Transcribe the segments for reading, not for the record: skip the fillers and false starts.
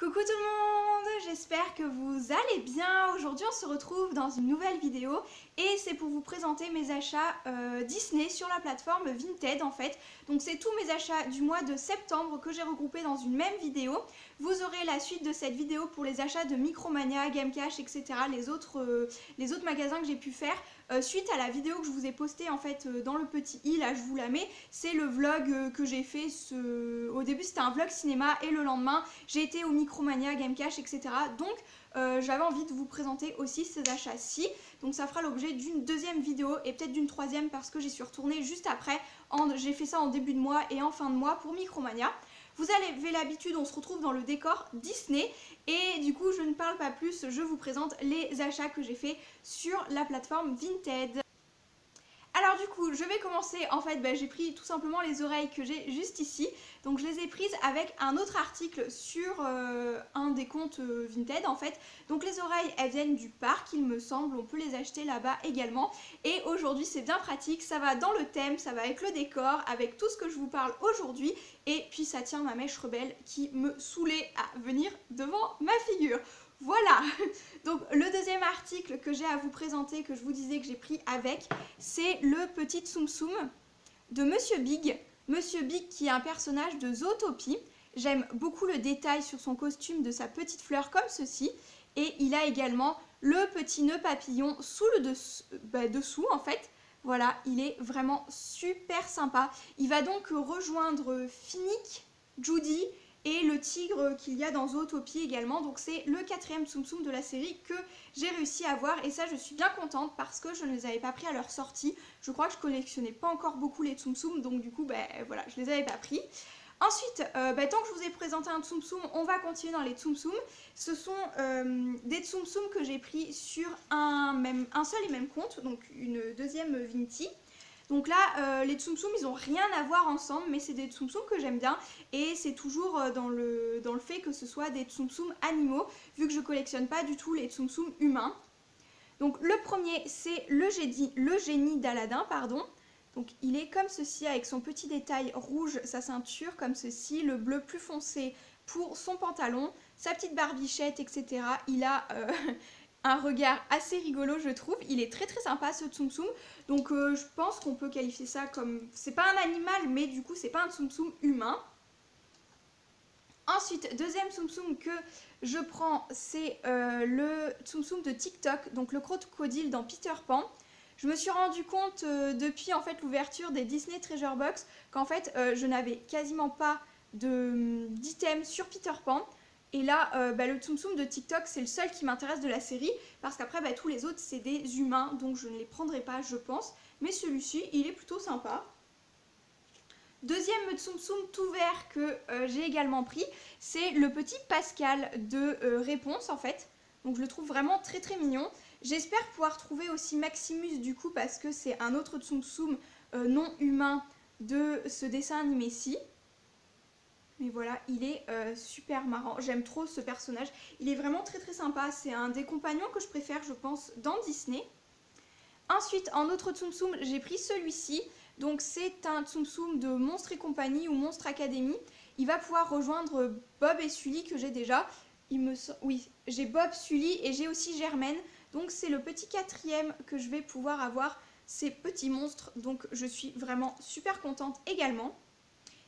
Coucou tout le monde, j'espère que vous allez bien. Aujourd'hui on se retrouve dans une nouvelle vidéo et c'est pour vous présenter mes achats Disney sur la plateforme Vinted en fait. Donc c'est tous mes achats du mois de septembre que j'ai regroupés dans une même vidéo. Vous aurez la suite de cette vidéo pour les achats de Micromania, Gamecash, etc. Les autres magasins que j'ai pu faire suite à la vidéo que je vous ai postée en fait dans le petit i, là je vous la mets. C'est le vlog que j'ai fait, au début c'était un vlog cinéma et le lendemain j'ai été au Micromania, Gamecash, etc. Donc j'avais envie de vous présenter aussi ces achats-ci. Donc ça fera l'objet d'une deuxième vidéo et peut-être d'une troisième parce que j'y suis retournée juste après. J'ai fait ça en début de mois et en fin de mois pour Micromania. Vous avez l'habitude, on se retrouve dans le décor Disney et du coup je ne parle pas plus, je vous présente les achats que j'ai fait sur la plateforme Vinted. Alors du coup, je vais commencer, en fait, j'ai pris tout simplement les oreilles que j'ai juste ici. Donc je les ai prises avec un autre article sur un des comptes Vinted en fait. Donc les oreilles, elles viennent du parc, il me semble, on peut les acheter là-bas également. Et aujourd'hui, c'est bien pratique, ça va dans le thème, ça va avec le décor, avec tout ce que je vous parle aujourd'hui. Et puis ça tient ma mèche rebelle qui me saoulait à venir devant ma figure. Voilà, donc le deuxième article que j'ai à vous présenter, que je vous disais que j'ai pris avec, c'est le petit Tsum Tsum de Monsieur Big. Monsieur Big qui est un personnage de Zootopie. J'aime beaucoup le détail sur son costume de sa petite fleur comme ceci. Et il a également le petit nœud papillon sous le dessous en fait. Voilà, il est vraiment super sympa. Il va donc rejoindre Finnick, Judy et le tigre qu'il y a dans Zootopie également. Donc c'est le quatrième Tsum Tsum de la série que j'ai réussi à avoir et ça je suis bien contente parce que je ne les avais pas pris à leur sortie. Je crois que je collectionnais pas encore beaucoup les Tsum Tsum, donc du coup voilà, je les avais pas pris. Ensuite, tant que je vous ai présenté un Tsum Tsum, on va continuer dans les Tsum Tsum. Ce sont des Tsum Tsum que j'ai pris sur un seul et même compte, donc une deuxième Vinti. Donc là, les Tsum Tsum, ils n'ont rien à voir ensemble, mais c'est des Tsum Tsum que j'aime bien. Et c'est toujours dans le fait que ce soit des Tsum Tsum animaux, vu que je collectionne pas du tout les Tsum Tsum humains. Donc le premier, c'est le génie d'Aladin, pardon. Donc il est comme ceci, avec son petit détail rouge, sa ceinture comme ceci, le bleu plus foncé pour son pantalon, sa petite barbichette, etc. Il a... un regard assez rigolo je trouve, il est très sympa ce Tsum Tsum, donc je pense qu'on peut qualifier ça comme, c'est pas un animal mais du coup c'est pas un Tsum Tsum humain. Ensuite, deuxième Tsum Tsum que je prends, c'est le Tsum Tsum de TikTok, donc le crocodile dans Peter Pan. Je me suis rendu compte depuis en fait l'ouverture des Disney Treasure Box qu'en fait je n'avais quasiment pas d'items sur Peter Pan. Et là, le Tsum Tsum de TikTok, c'est le seul qui m'intéresse de la série, parce qu'après, tous les autres, c'est des humains, donc je ne les prendrai pas, je pense. Mais celui-ci, il est plutôt sympa. Deuxième Tsum Tsum tout vert que j'ai également pris, c'est le petit Pascal de Réponse, en fait. Donc je le trouve vraiment très mignon. J'espère pouvoir trouver aussi Maximus, du coup, parce que c'est un autre Tsum Tsum non humain de ce dessin animé-ci. Mais voilà, il est super marrant. J'aime trop ce personnage. Il est vraiment très sympa. C'est un des compagnons que je préfère, je pense, dans Disney. Ensuite, en autre Tsum Tsum, j'ai pris celui-ci. Donc c'est un Tsum Tsum de Monstres et compagnie ou Monstre Academy. Il va pouvoir rejoindre Bob et Sully que j'ai déjà. Oui, j'ai Bob, Sully et j'ai aussi Germaine. Donc c'est le petit quatrième que je vais pouvoir avoir ces petits monstres. Donc je suis vraiment super contente également.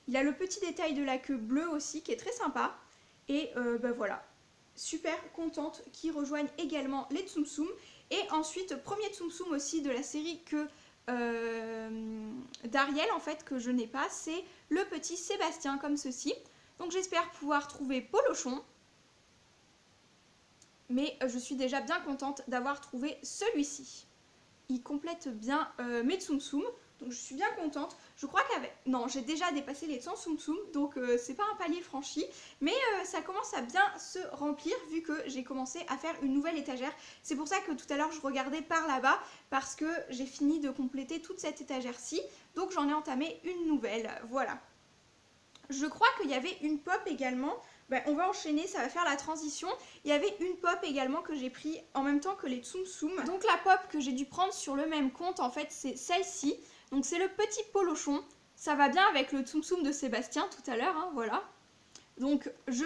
Il a le petit détail de la queue bleue aussi qui est très sympa. Et voilà, super contente qu'ils rejoignent également les Tsum Tsum. Et ensuite, premier Tsum Tsum aussi de la série que d'Ariel en fait que je n'ai pas, c'est le petit Sébastien comme ceci. Donc j'espère pouvoir trouver Polochon. Mais je suis déjà bien contente d'avoir trouvé celui-ci. Il complète bien mes Tsum Tsum. Donc je suis bien contente. Je crois qu'avec... Non, j'ai déjà dépassé les 100 Tsum Tsum, donc c'est pas un palier franchi. Mais ça commence à bien se remplir vu que j'ai commencé à faire une nouvelle étagère. C'est pour ça que tout à l'heure je regardais par là-bas, parce que j'ai fini de compléter toute cette étagère-ci. Donc j'en ai entamé une nouvelle, voilà. Je crois qu'il y avait une pop également. On va enchaîner, ça va faire la transition. Il y avait une pop également que j'ai pris en même temps que les Tsum Tsum. Donc la pop que j'ai dû prendre sur le même compte, en fait, c'est celle-ci. Donc c'est le petit Polochon. Ça va bien avec le Tsum Tsum de Sébastien tout à l'heure, hein, voilà. Donc je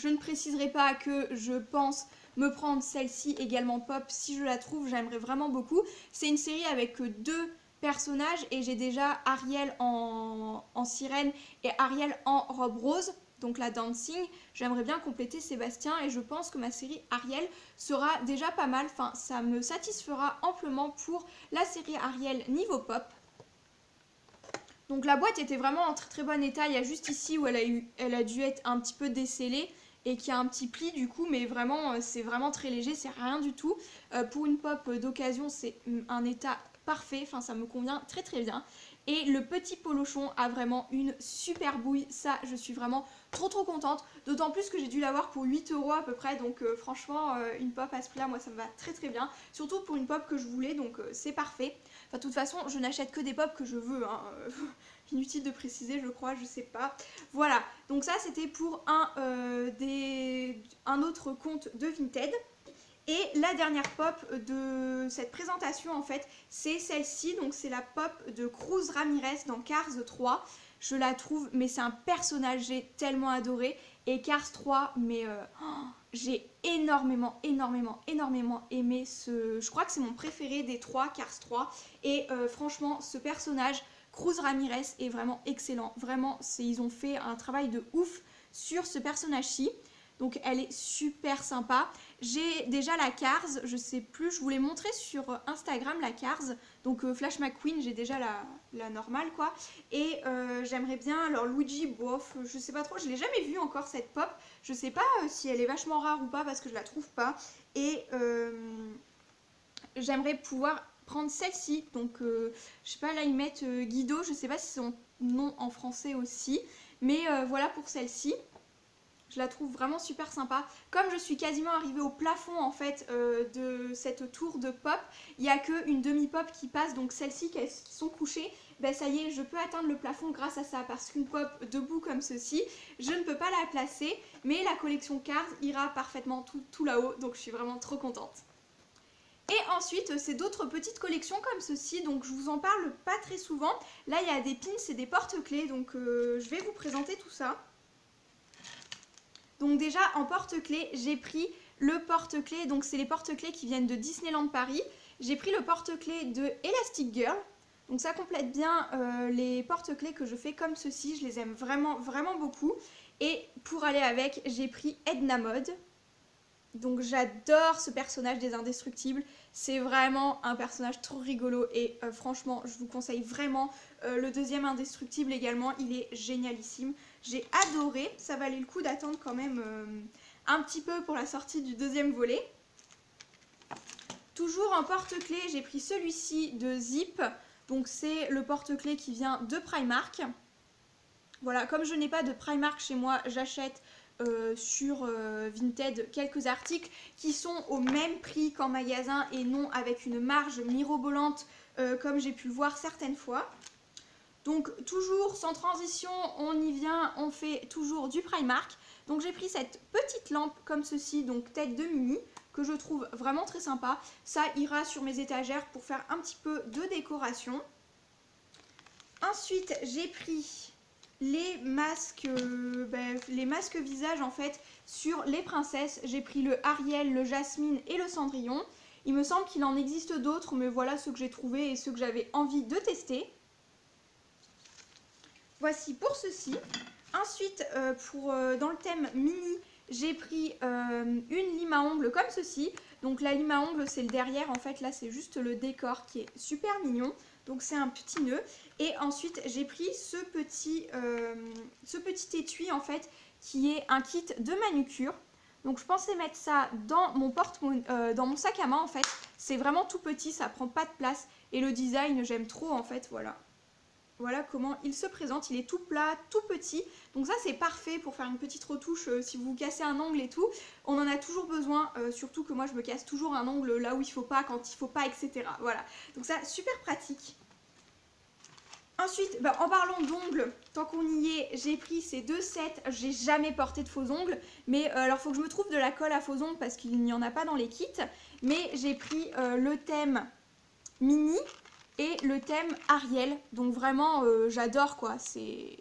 ne préciserai pas que je pense me prendre celle-ci également pop si je la trouve, j'aimerais vraiment beaucoup. C'est une série avec 2 personnages et j'ai déjà Ariel en sirène et Ariel en robe rose, donc la dancing. J'aimerais bien compléter Sébastien et je pense que ma série Ariel sera déjà pas mal, enfin ça me satisfera amplement pour la série Ariel niveau pop. Donc la boîte était vraiment en très très bon état, il y a juste ici où elle a dû être un petit peu décellée et qui a un petit pli du coup, mais vraiment c'est vraiment très léger, c'est rien du tout. Pour une pop d'occasion c'est un état parfait, enfin ça me convient très très bien. Et le petit polochon a vraiment une super bouille, ça je suis vraiment trop contente, d'autant plus que j'ai dû l'avoir pour 8 € à peu près, donc franchement une pop à ce prix là moi ça me va très très bien, surtout pour une pop que je voulais, donc c'est parfait. Enfin de toute façon je n'achète que des pop que je veux, hein. Inutile de préciser je crois, je sais pas. Voilà, donc ça c'était pour un autre compte de Vinted. Et la dernière pop de cette présentation en fait, c'est celle-ci, donc c'est la pop de Cruz Ramirez dans Cars 3. Je la trouve, mais c'est un personnage, j'ai tellement adoré. Et Cars 3, mais j'ai énormément aimé ce... Je crois que c'est mon préféré des 3, Cars 3. Et franchement, ce personnage, Cruz Ramirez, est vraiment excellent. Vraiment, ils ont fait un travail de ouf sur ce personnage-ci. Donc elle est super sympa. J'ai déjà la Cars, je sais plus, je vous l'ai montré sur Instagram la Cars. Donc Flash McQueen, j'ai déjà la normale quoi. Et j'aimerais bien, alors Luigi, bof, je sais pas trop, je l'ai jamais vue encore cette pop. Je sais pas si elle est vachement rare ou pas parce que je la trouve pas. Et j'aimerais pouvoir prendre celle-ci. Donc je sais pas, là ils mettent Guido, je sais pas si c'est son nom en français aussi. Mais voilà pour celle-ci. Je la trouve vraiment super sympa. Comme je suis quasiment arrivée au plafond en fait de cette tour de pop, il n'y a qu'une demi-pop qui passe, donc celles-ci qui sont couchées, ben ça y est, je peux atteindre le plafond grâce à ça, parce qu'une pop debout comme ceci, je ne peux pas la placer, mais la collection Cars ira parfaitement tout là-haut, donc je suis vraiment trop contente. Et ensuite, c'est d'autres petites collections comme ceci, donc je vous en parle pas très souvent. Là, il y a des pins et des porte-clés, donc je vais vous présenter tout ça. Donc déjà en porte-clés, j'ai pris le porte-clés, donc c'est les porte-clés qui viennent de Disneyland Paris. J'ai pris le porte-clés de Elastic Girl. Donc ça complète bien les porte-clés que je fais comme ceci, je les aime vraiment beaucoup. Et pour aller avec, j'ai pris Edna Mode. Donc j'adore ce personnage des Indestructibles, c'est vraiment un personnage trop rigolo et franchement je vous conseille vraiment le deuxième Indestructible également, il est génialissime. J'ai adoré, ça valait le coup d'attendre quand même un petit peu pour la sortie du deuxième volet. Toujours en porte-clés, j'ai pris celui-ci de Zip, donc c'est le porte-clés qui vient de Primark. Voilà, comme je n'ai pas de Primark chez moi, j'achète sur Vinted quelques articles qui sont au même prix qu'en magasin et non avec une marge mirobolante comme j'ai pu le voir certaines fois. Donc toujours sans transition, on y vient, on fait toujours du Primark. Donc j'ai pris cette petite lampe comme ceci, donc tête de Minnie, que je trouve vraiment très sympa. Ça ira sur mes étagères pour faire un petit peu de décoration. Ensuite j'ai pris les masques visage en fait sur les princesses. J'ai pris le Ariel, le Jasmine et le Cendrillon. Il me semble qu'il en existe d'autres, mais voilà ceux que j'ai trouvés et ceux que j'avais envie de tester. Voici pour ceci. Ensuite, dans le thème mini, j'ai pris une lime à ongles comme ceci. Donc la lime à ongles, c'est le derrière. En fait, là, c'est juste le décor qui est super mignon. Donc c'est un petit nœud. Et ensuite, j'ai pris ce petit étui, en fait, qui est un kit de manucure. Donc je pensais mettre ça dans mon sac à main, en fait. C'est vraiment tout petit, ça prend pas de place. Et le design, j'aime trop, en fait, voilà. Voilà comment il se présente, il est tout plat, tout petit, donc ça c'est parfait pour faire une petite retouche si vous cassez un ongle et tout, on en a toujours besoin, surtout que moi je me casse toujours un ongle là où il faut pas, quand il faut pas, etc. Voilà, donc ça super pratique. Ensuite, en parlant d'ongles, tant qu'on y est, j'ai pris ces 2 sets, j'ai jamais porté de faux ongles, mais alors il faut que je me trouve de la colle à faux ongles parce qu'il n'y en a pas dans les kits, mais j'ai pris le thème mini. et le thème Ariel. Donc vraiment j'adore quoi, c'est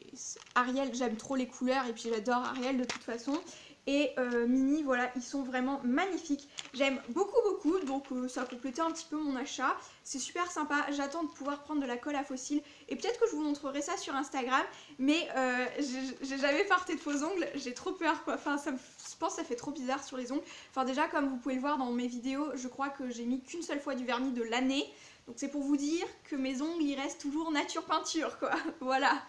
Ariel, j'aime trop les couleurs et puis j'adore Ariel de toute façon. Et Minnie, voilà, ils sont vraiment magnifiques. J'aime beaucoup, donc ça a complété un petit peu mon achat. C'est super sympa, j'attends de pouvoir prendre de la colle à fossiles. Et peut-être que je vous montrerai ça sur Instagram. Mais j'ai jamais farté de faux ongles, j'ai trop peur quoi. Enfin, je pense que ça fait trop bizarre sur les ongles. Enfin déjà, comme vous pouvez le voir dans mes vidéos, je crois que j'ai mis qu'une seule fois du vernis de l'année. Donc c'est pour vous dire que mes ongles, ils restent toujours nature peinture quoi. Voilà.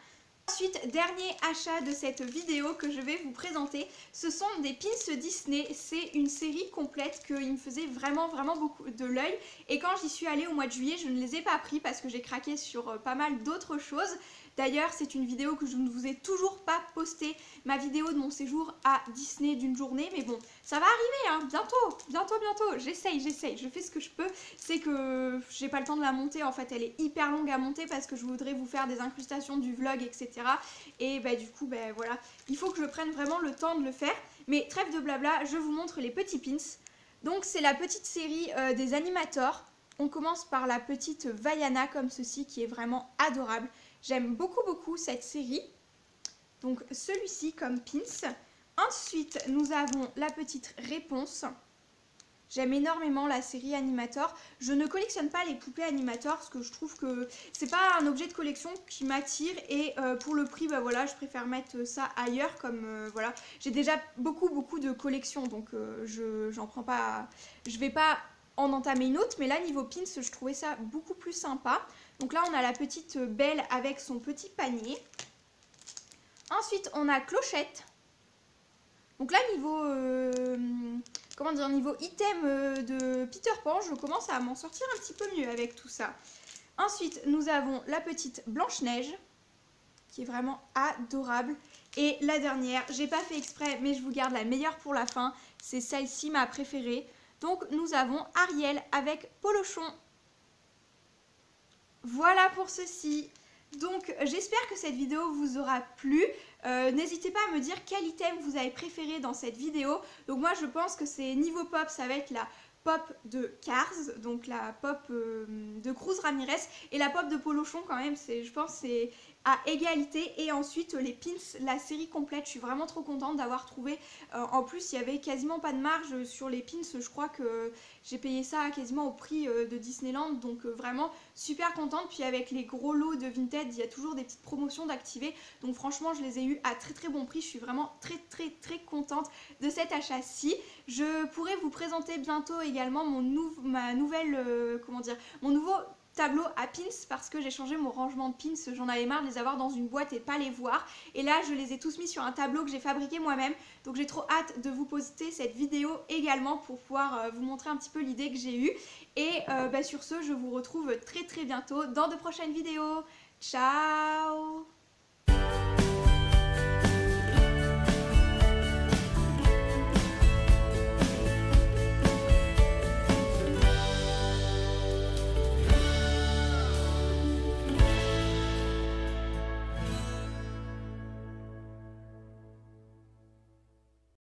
Ensuite, dernier achat de cette vidéo que je vais vous présenter, ce sont des pins Disney. C'est une série complète qui me faisait vraiment beaucoup de l'œil. Et quand j'y suis allée au mois de juillet, je ne les ai pas pris parce que j'ai craqué sur pas mal d'autres choses. D'ailleurs, c'est une vidéo que je ne vous ai toujours pas postée, ma vidéo de mon séjour à Disney d'une journée. Mais bon, ça va arriver, hein, bientôt. J'essaye, je fais ce que je peux. C'est que j'ai pas le temps de la monter, en fait, elle est hyper longue à monter parce que je voudrais vous faire des incrustations du vlog, etc. Et bah du coup, bah voilà, il faut que je prenne vraiment le temps de le faire. Mais trêve de blabla, je vous montre les petits pins. Donc c'est la petite série des animateurs. On commence par la petite Vaiana comme ceci qui est vraiment adorable. J'aime beaucoup cette série. Donc celui-ci comme pins. Ensuite, nous avons la petite réponse. J'aime énormément la série Animator. Je ne collectionne pas les poupées Animator parce que je trouve que c'est pas un objet de collection qui m'attire. Et pour le prix, bah voilà, je préfère mettre ça ailleurs. Comme voilà, j'ai déjà beaucoup de collections, donc j'en prends pas. Je vais pas en entamer une autre, mais là niveau pins, je trouvais ça beaucoup plus sympa. Donc là, on a la petite Belle avec son petit panier. Ensuite, on a Clochette. Donc là, niveau comment dire, niveau item de Peter Pan, je commence à m'en sortir un petit peu mieux avec tout ça. Ensuite, nous avons la petite Blanche-Neige, qui est vraiment adorable. Et la dernière, j'ai pas fait exprès, mais je vous garde la meilleure pour la fin. C'est celle-ci, ma préférée. Donc, nous avons Ariel avec Polochon. Voilà pour ceci. Donc j'espère que cette vidéo vous aura plu. N'hésitez pas à me dire quel item vous avez préféré dans cette vidéo. Donc moi je pense que c'est niveau pop, ça va être la pop de Cars, donc la pop de Cruz Ramirez et la pop de Polochon quand même, je pense c'est à égalité. Et ensuite les pins, la série complète, je suis vraiment trop contente d'avoir trouvé. En plus il y avait quasiment pas de marge sur les pins, je crois que j'ai payé ça quasiment au prix de Disneyland, donc vraiment super contente. Puis avec les gros lots de Vinted, il y a toujours des petites promotions d'activer, donc franchement je les ai eu à très bon prix. Je suis vraiment très contente de cet achat-ci. Je pourrais vous présenter bientôt également mon nouveau tableau à pins parce que j'ai changé mon rangement de pins, j'en avais marre de les avoir dans une boîte et de pas les voir, et là je les ai tous mis sur un tableau que j'ai fabriqué moi-même, donc j'ai trop hâte de vous poster cette vidéo également pour pouvoir vous montrer un petit peu l'idée que j'ai eue. Et sur ce, je vous retrouve très bientôt dans de prochaines vidéos. Ciao!